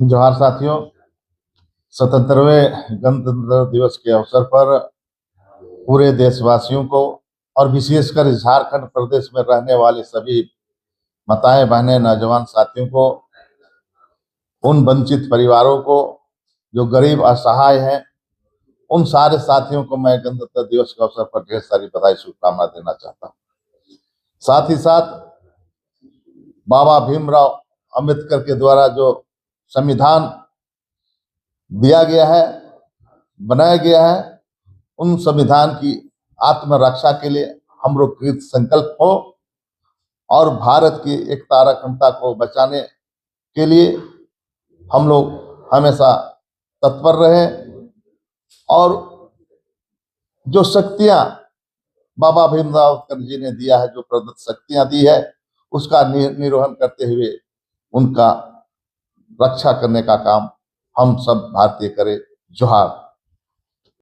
जोहार साथियों। 77वें गणतंत्र दिवस के अवसर पर पूरे देशवासियों को और विशेषकर झारखंड प्रदेश में रहने वाले सभी माताएं, बहनें, नौजवान साथियों को, उन वंचित परिवारों को जो गरीब असहाय हैं, उन सारे साथियों को मैं गणतंत्र दिवस के अवसर पर ढेर सारी बधाई, शुभकामना देना चाहता हूँ। साथ ही साथ बाबा भीमराव अंबेडकर के द्वारा जो संविधान दिया गया है, बनाया गया है, उन संविधान की आत्मरक्षा के लिए हम लोग कृत संकल्प हो और भारत की एकता अखंडता को बचाने के लिए हम लोग हमेशा तत्पर रहे और जो शक्तियां बाबा भीमराव अम्बेडकर जी ने दिया है, जो प्रदत्त शक्तियां दी है, उसका निर्वहन करते हुए उनका रक्षा करने का काम हम सब भारतीय करें। जोहार।